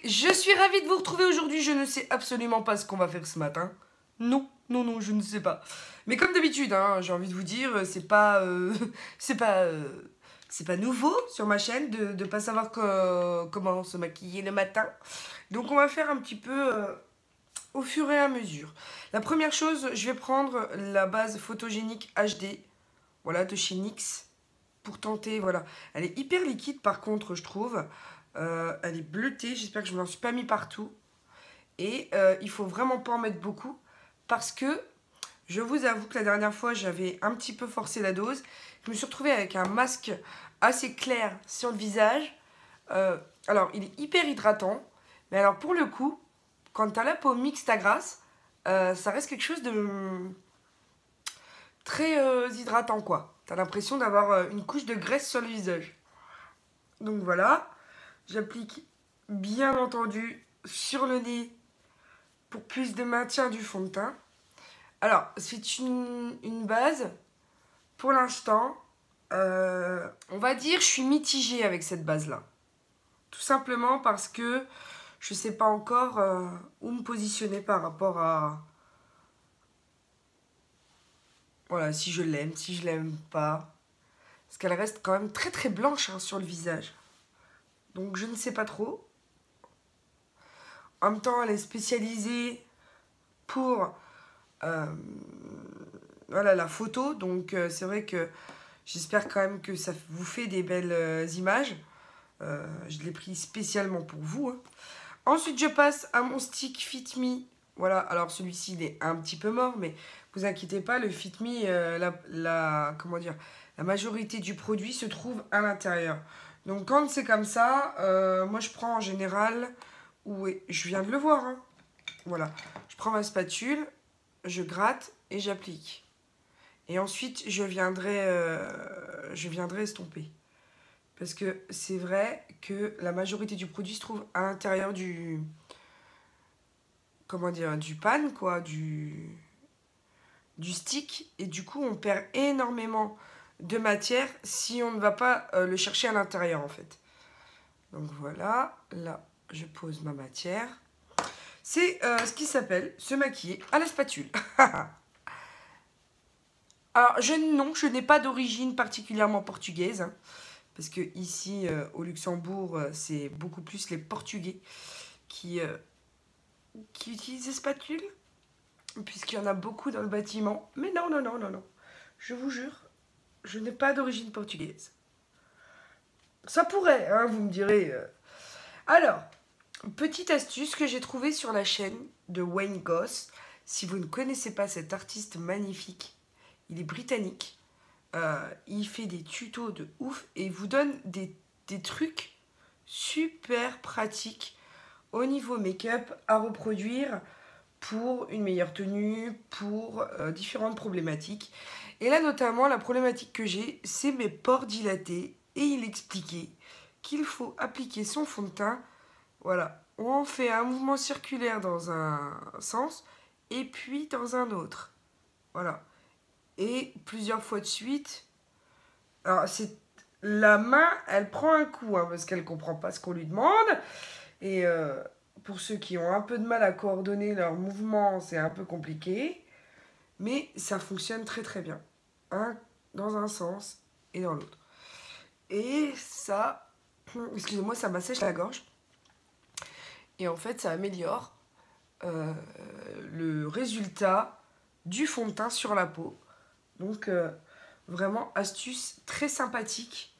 Je suis ravie de vous retrouver aujourd'hui. Je ne sais absolument pas ce qu'on va faire ce matin. Non, je ne sais pas. Mais comme d'habitude, hein, j'ai envie de vous dire, c'est pas, c'est pas nouveau sur ma chaîne de ne pas savoir comment se maquiller le matin. Donc on va faire un petit peu au fur et à mesure. La première chose, je vais prendre la base photogénique HD, voilà, de chez NYX, pour tenter, voilà. Elle est hyper liquide par contre, je trouve. Elle est bleutée, j'espère que je ne m'en suis pas mis partout. Et il faut vraiment pas en mettre beaucoup parce que je vous avoue que la dernière fois j'avais un petit peu forcé la dose. Je me suis retrouvée avec un masque assez clair sur le visage. Alors il est hyper hydratant, mais alors pour le coup, quand tu as la peau mixte à grasse, ça reste quelque chose de très hydratant quoi. Tu as l'impression d'avoir une couche de graisse sur le visage. Donc voilà, j'applique bien entendu sur le nez pour plus de maintien du fond de teint. Alors, c'est une base, pour l'instant, on va dire je suis mitigée avec cette base-là. Tout simplement parce que je ne sais pas encore où me positionner par rapport à... Voilà, si je l'aime, si je l'aime pas. Parce qu'elle reste quand même très très blanche hein, sur le visage. Donc je ne sais pas trop. En même temps, elle est spécialisée pour voilà, la photo. Donc c'est vrai que j'espère quand même que ça vous fait des belles images. Je l'ai pris spécialement pour vous. Hein. Ensuite, je passe à mon stick Fit Me. Voilà, alors celui-ci, il est un petit peu mort, mais vous inquiétez pas, le Fit Me, comment dire, la majorité du produit se trouve à l'intérieur. Donc quand c'est comme ça, moi je prends en général, je viens de le voir, hein. Voilà, je prends ma spatule, je gratte et j'applique. Et ensuite, je viendrai estomper. Parce que c'est vrai que la majorité du produit se trouve à l'intérieur du... Comment dire, du pan, quoi, du stick. Et du coup, on perd énormément de matière si on ne va pas le chercher à l'intérieur, en fait. Donc voilà, là, je pose ma matière. C'est ce qui s'appelle se maquiller à la spatule. Alors, je n'ai pas d'origine particulièrement portugaise. Hein, parce que ici, au Luxembourg, c'est beaucoup plus les Portugais qui utilisent les spatules. Puisqu'il y en a beaucoup dans le bâtiment. Mais non. Je vous jure, je n'ai pas d'origine portugaise. Ça pourrait, hein, vous me direz. Alors, petite astuce que j'ai trouvée sur la chaîne de Wayne Goss. Si vous ne connaissez pas cet artiste magnifique, il est britannique. Il fait des tutos de ouf et il vous donne des trucs super pratiques au niveau make-up à reproduire pour une meilleure tenue, pour différentes problématiques. Et là notamment, la problématique que j'ai, c'est mes pores dilatés. Et il expliquait qu'il faut appliquer son fond de teint. Voilà, on fait un mouvement circulaire dans un sens et puis dans un autre. Voilà. Et plusieurs fois de suite. Alors, la main, elle prend un coup, hein, parce qu'elle ne comprend pas ce qu'on lui demande. Et pour ceux qui ont un peu de mal à coordonner leurs mouvements, c'est un peu compliqué. Mais ça fonctionne très très bien. Dans un sens et dans l'autre. Et ça, excusez-moi, ça m'assèche la gorge. Et en fait, ça améliore le résultat du fond de teint sur la peau. Donc, vraiment, astuce très sympathique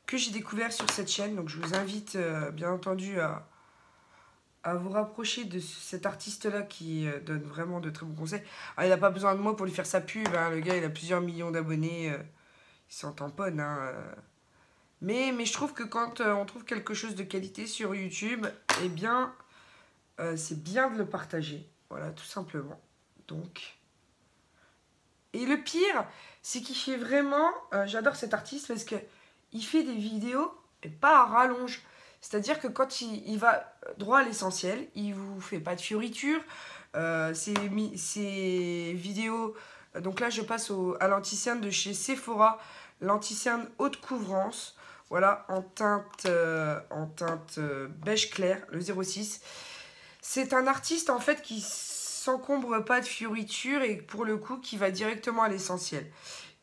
que j'ai découvert sur cette chaîne. Donc, je vous invite, bien entendu, à vous rapprocher de cet artiste-là qui donne vraiment de très bons conseils. Alors, il n'a pas besoin de moi pour lui faire sa pub. Hein. Le gars, il a plusieurs millions d'abonnés. Il s'en tamponne. Hein. Mais je trouve que quand on trouve quelque chose de qualité sur YouTube, eh bien, c'est bien de le partager. Voilà, tout simplement. Donc... Et le pire, c'est qu'il fait vraiment... j'adore cet artiste parce qu'il fait des vidéos et pas à rallonge. C'est-à-dire que quand il va droit à l'essentiel, il vous fait pas de fioritures. Ses vidéos... Donc là, je passe à l'anti-cerne de chez Sephora. L'anti-cerne haute couvrance. Voilà, en teinte beige clair, le 06. C'est un artiste en fait qui s'encombre pas de fioritures et pour le coup qui va directement à l'essentiel.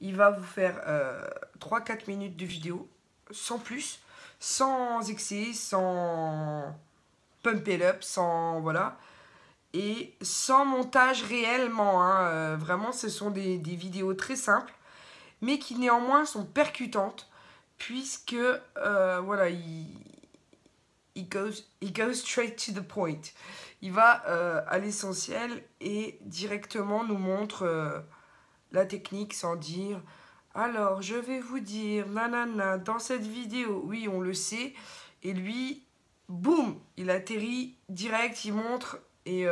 Il va vous faire 3-4 minutes de vidéo, sans plus, sans excès, sans pump it up, sans voilà, et sans montage réellement. Hein. Vraiment, ce sont des vidéos très simples, mais qui néanmoins sont percutantes, puisque voilà, il goes straight to the point. Il va à l'essentiel et directement nous montre la technique sans dire alors je vais vous dire nanana dans cette vidéo, oui on le sait, et lui boum il atterrit direct, il montre et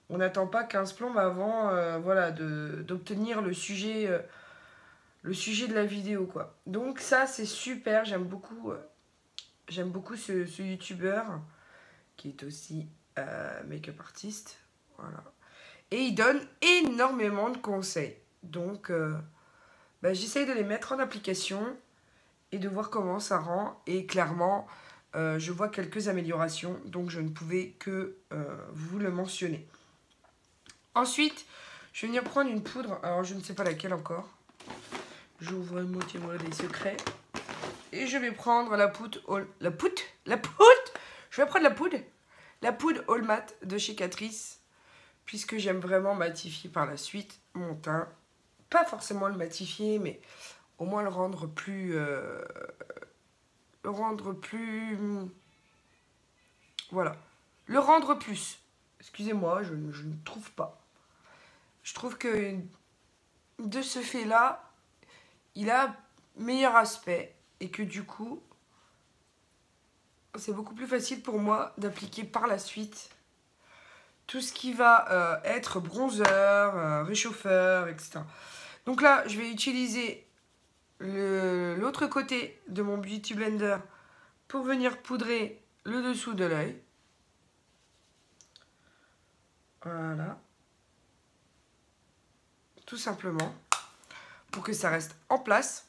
on n'attend pas 15 plombes avant voilà d'obtenir le sujet de la vidéo quoi. Donc ça c'est super, j'aime beaucoup ce youtubeur qui est aussi make-up artiste, voilà. Et il donne énormément de conseils. Donc, j'essaye de les mettre en application et de voir comment ça rend. Et clairement, je vois quelques améliorations. Donc, je ne pouvais que vous le mentionner. Ensuite, je vais venir prendre une poudre. Alors, je ne sais pas laquelle encore. J'ouvre le moitié-moi des secrets. Et je vais prendre la poudre... Je vais prendre la poudre All Matte de chez Catrice. Puisque j'aime vraiment matifier par la suite mon teint. Pas forcément le matifier, mais au moins le rendre plus... voilà. Le rendre plus. Excusez-moi, je ne trouve pas. Je trouve que de ce fait-là, il a meilleur aspect. Et que du coup, c'est beaucoup plus facile pour moi d'appliquer par la suite tout ce qui va être bronzer, réchauffeur, etc. Donc là, je vais utiliser l'autre côté de mon Beauty Blender pour venir poudrer le dessous de l'œil. Voilà. Tout simplement. Pour que ça reste en place.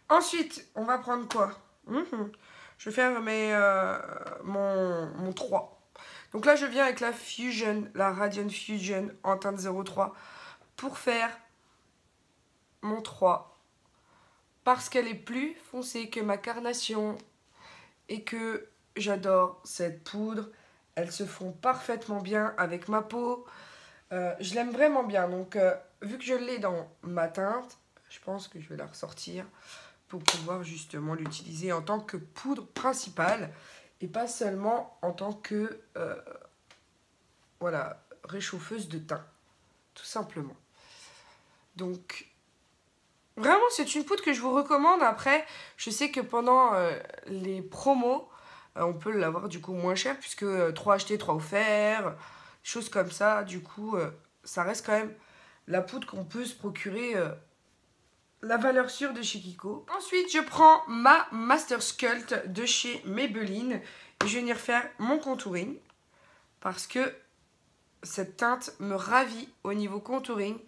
Ensuite, on va prendre quoi? Je vais faire mon 3. Donc là, je viens avec la Fusion, la Radiant Fusion en teinte 03 pour faire mon 3. Parce qu'elle est plus foncée que ma carnation et que j'adore cette poudre. Elles se font parfaitement bien avec ma peau. Je l'aime vraiment bien. Donc, vu que je l'ai dans ma teinte, je pense que je vais la ressortir pour pouvoir justement l'utiliser en tant que poudre principale. Et pas seulement en tant que voilà, réchauffeuse de teint. Tout simplement. Donc, vraiment, c'est une poudre que je vous recommande. Après, je sais que pendant les promos, on peut l'avoir du coup moins cher, puisque 3 achetés, 3 offerts, choses comme ça. Du coup, ça reste quand même la poudre qu'on peut se procurer la valeur sûre de chez Kiko. Ensuite, je prends ma Master Sculpt de chez Maybelline. Et je vais venir faire mon contouring. Parce que cette teinte me ravit au niveau contouring.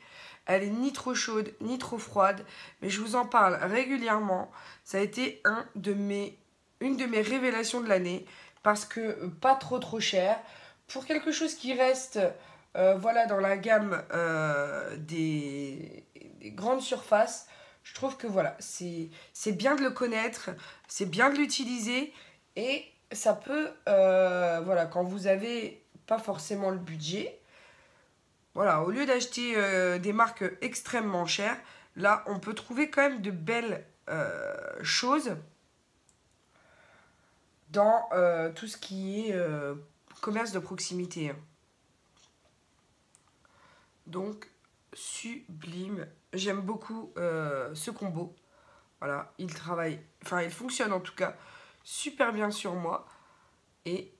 Elle est ni trop chaude, ni trop froide. Mais je vous en parle régulièrement. Ça a été une de mes révélations de l'année. Parce que pas trop cher. Pour quelque chose qui reste voilà, dans la gamme des grandes surfaces. Je trouve que voilà, c'est bien de le connaître. C'est bien de l'utiliser. Et ça peut, voilà, quand vous avez pas forcément le budget, voilà, au lieu d'acheter des marques extrêmement chères, là, on peut trouver quand même de belles choses dans tout ce qui est commerce de proximité. Donc, sublime. J'aime beaucoup ce combo. Voilà, il fonctionne en tout cas super bien sur moi. Et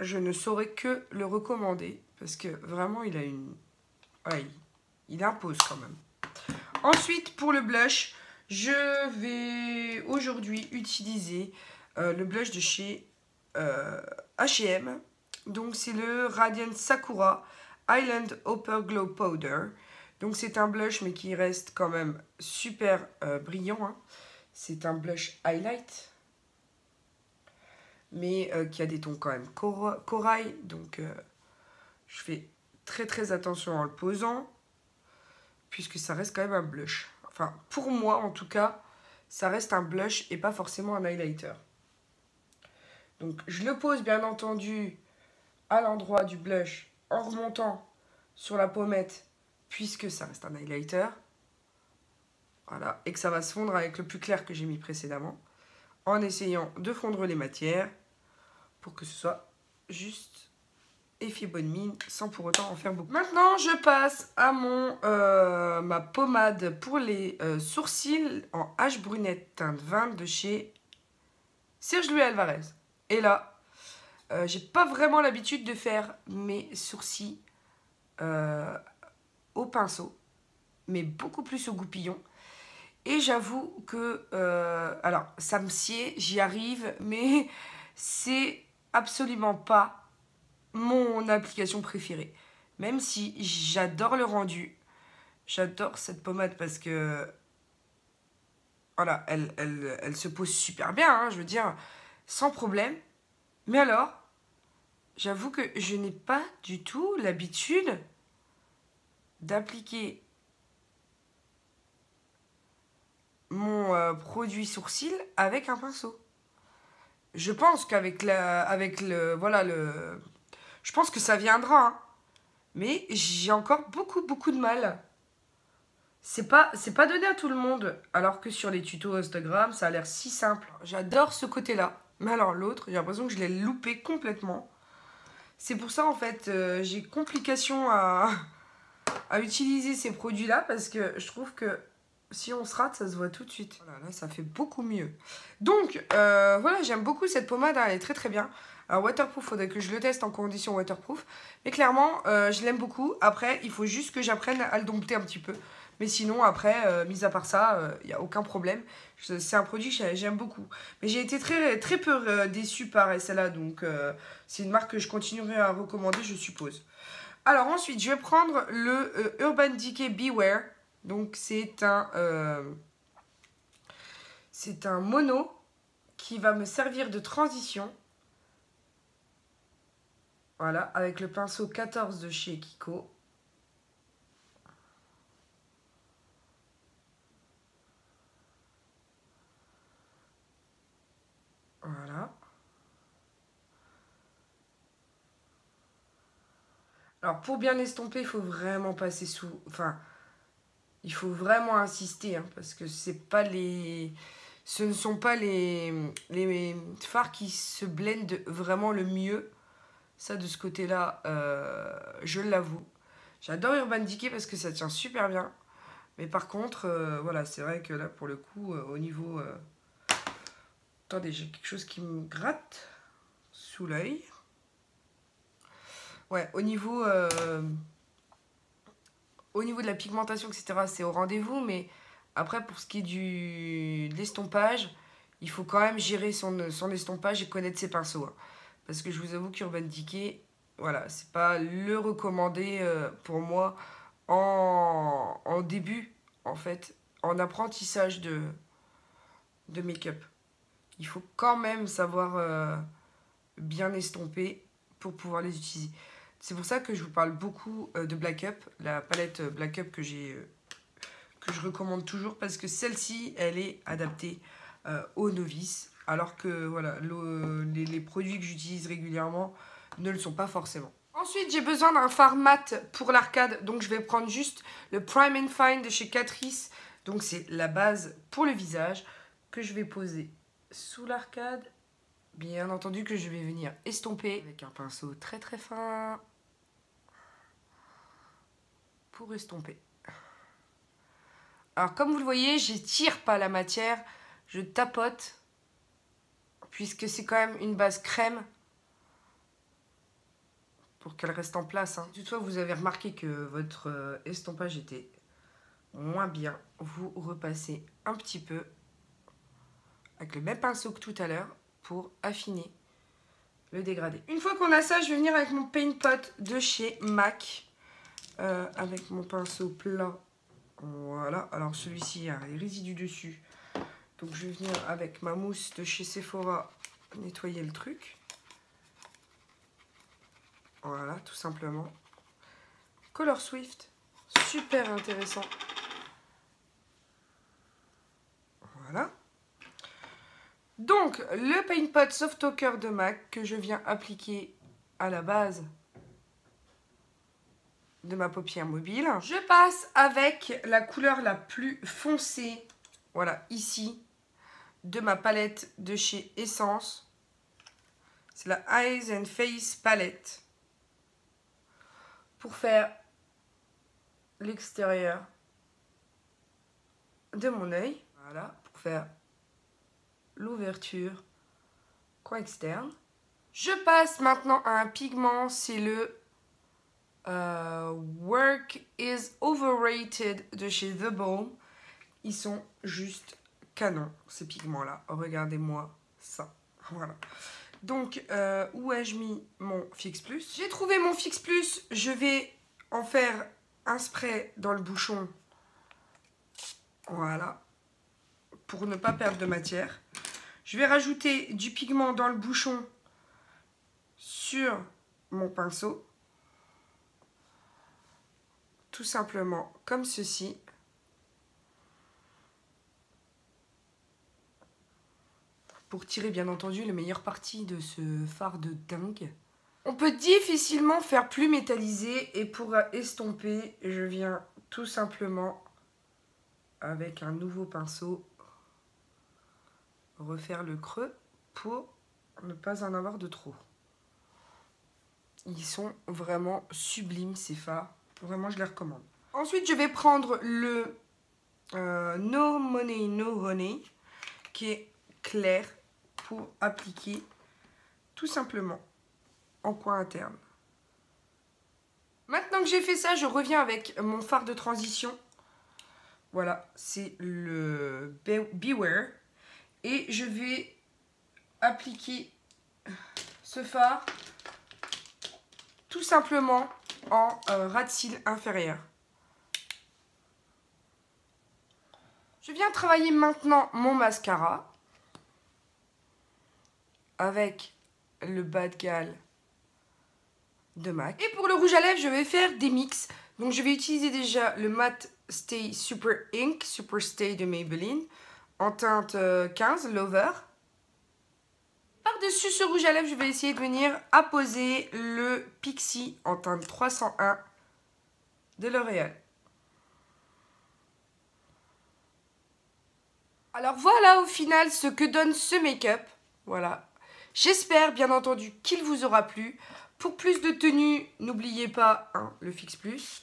je ne saurais que le recommander. Parce que vraiment, il a voilà, il impose quand même. Ensuite, pour le blush, je vais aujourd'hui utiliser le blush de chez H&M. Donc, c'est le Radiant Sakura Island Upper Glow Powder. Donc, c'est un blush, mais qui reste quand même super brillant. Hein. C'est un blush highlight, mais qui a des tons quand même corail. Donc, je fais très attention en le posant, puisque ça reste quand même un blush. Enfin, pour moi, en tout cas, ça reste un blush et pas forcément un highlighter. Donc, je le pose, bien entendu, à l'endroit du blush, en remontant sur la pommette, puisque ça reste un highlighter. Voilà, et que ça va se fondre avec le plus clair que j'ai mis précédemment, en essayant de fondre les matières pour que ce soit juste effet bonne mine sans pour autant en faire beaucoup. Maintenant, je passe à ma pommade pour les sourcils en H brunette teinte 20 de chez Serge Louis Alvarez. Et là, j'ai pas vraiment l'habitude de faire mes sourcils au pinceau, mais beaucoup plus au goupillon. Et j'avoue que, alors, ça me sied, j'y arrive, mais c'est absolument pas mon application préférée. Même si j'adore le rendu, j'adore cette pommade parce que, voilà, elle se pose super bien, hein, je veux dire, sans problème. Mais alors, j'avoue que je n'ai pas du tout l'habitude d'appliquer mon produit sourcil avec un pinceau. Je pense qu'avec je pense que ça viendra, hein. Mais j'ai encore beaucoup de mal. C'est pas donné à tout le monde, alors que sur les tutos Instagram, ça a l'air si simple. J'adore ce côté-là, mais alors l'autre, j'ai l'impression que je l'ai loupé complètement. C'est pour ça, en fait, j'ai complication à utiliser ces produits-là, parce que je trouve que si on se rate, ça se voit tout de suite. Voilà, là, ça fait beaucoup mieux. Donc, voilà, j'aime beaucoup cette pommade, hein, elle est très bien. Alors, waterproof, faudrait que je le teste en condition waterproof. Mais clairement, je l'aime beaucoup. Après, il faut juste que j'apprenne à le dompter un petit peu. Mais sinon, après, mis à part ça, il n'y a aucun problème. C'est un produit que j'aime beaucoup. Mais j'ai été très peu déçue par celle-là. Donc, c'est une marque que je continuerai à recommander, je suppose. Alors, ensuite, je vais prendre le Urban Decay Beware. Donc, c'est un mono qui va me servir de transition. Voilà, avec le pinceau 14 de chez Kiko. Voilà. Alors, pour bien estomper, il faut vraiment passer sous... Enfin, il faut vraiment insister, hein, parce que ce ne sont pas les fards qui se blendent vraiment le mieux. Ça, de ce côté-là, je l'avoue. J'adore Urban Decay parce que ça tient super bien. Mais par contre, voilà, c'est vrai que là, pour le coup, au niveau... Attendez, j'ai quelque chose qui me gratte sous l'œil. Ouais, au niveau de la pigmentation, etc., c'est au rendez-vous. Mais après, pour ce qui est de l'estompage, il faut quand même gérer son estompage et connaître ses pinceaux, hein. Parce que je vous avoue qu'Urban Decay, voilà, c'est pas le recommandé pour moi en début, en fait, en apprentissage de make-up. Il faut quand même savoir bien estomper pour pouvoir les utiliser. C'est pour ça que je vous parle beaucoup de Black Up, la palette Black Up que je recommande toujours, parce que celle-ci, elle est adaptée aux novices, alors que voilà, les produits que j'utilise régulièrement ne le sont pas forcément. Ensuite, j'ai besoin d'un fard mat pour l'arcade, donc je vais prendre juste le Prime and Fine de chez Catrice. Donc c'est la base pour le visage que je vais poser sous l'arcade. Bien entendu que je vais venir estomper avec un pinceau très fin pour estomper. Alors comme vous le voyez, j'étire pas la matière, je tapote puisque c'est quand même une base crème pour qu'elle reste en place, hein. Toutefois, vous avez remarqué que votre estompage était moins bien, vous repassez un petit peu avec le même pinceau que tout à l'heure pour affiner le dégradé. Une fois qu'on a ça, je vais venir avec mon Paint Pot de chez MAC avec mon pinceau plat. Voilà, alors celui-ci a les résidus dessus, Donc je viens avec ma mousse de chez Sephora nettoyer le truc. Voilà, tout simplement. Color Swift, super intéressant. Voilà. Donc, le Paint Pot Soft Talker de MAC que je viens appliquer à la base de ma paupière mobile. Je passe avec la couleur la plus foncée, voilà, ici, de ma palette de chez Essence. C'est la Eyes and Face Palette. Pour faire l'extérieur de mon œil. Voilà, pour faire l'ouverture coin externe. Je passe maintenant à un pigment, c'est le Work is Overrated de chez The Balm. Ils sont juste canons, ces pigments-là. Regardez-moi ça. Voilà. Donc, où ai-je mis mon Fix Plus? J'ai trouvé mon Fix Plus. Je vais en faire un spray dans le bouchon. Voilà. Pour ne pas perdre de matière. Je vais rajouter du pigment dans le bouchon sur mon pinceau. Tout simplement comme ceci. Pour tirer bien entendu les meilleures parties de ce fard de dingue. On peut difficilement faire plus métallisé et pour estomper, je viens tout simplement avec un nouveau pinceau refaire le creux pour ne pas en avoir de trop. Ils sont vraiment sublimes ces fards, vraiment je les recommande. Ensuite je vais prendre le No Money No Honey qui est clair pour appliquer tout simplement en coin interne. Maintenant que j'ai fait ça, je reviens avec mon fard de transition. Voilà, c'est le Beware. Et je vais appliquer ce fard tout simplement en ras de cils inférieur. Je viens travailler maintenant mon mascara avec le Bad Gal de MAC. Et pour le rouge à lèvres, je vais faire des mix. Donc je vais utiliser déjà le Matte Stay Super Ink, Super Stay de Maybelline, en teinte 15, Lover. Par-dessus ce rouge à lèvres, je vais essayer de venir apposer le Pixie en teinte 301 de L'Oréal. Alors voilà au final ce que donne ce make-up. Voilà. J'espère bien entendu qu'il vous aura plu. Pour plus de tenues, n'oubliez pas le Fix Plus.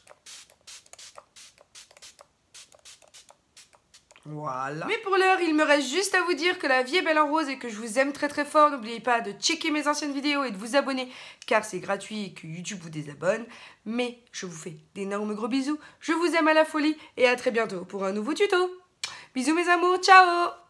Voilà. Mais pour l'heure, il me reste juste à vous dire que la vie est belle en rose et que je vous aime très très fort. N'oubliez pas de checker mes anciennes vidéos et de vous abonner car c'est gratuit et que YouTube vous désabonne. Mais je vous fais d'énormes gros bisous. Je vous aime à la folie et à très bientôt pour un nouveau tuto. Bisous mes amours, ciao!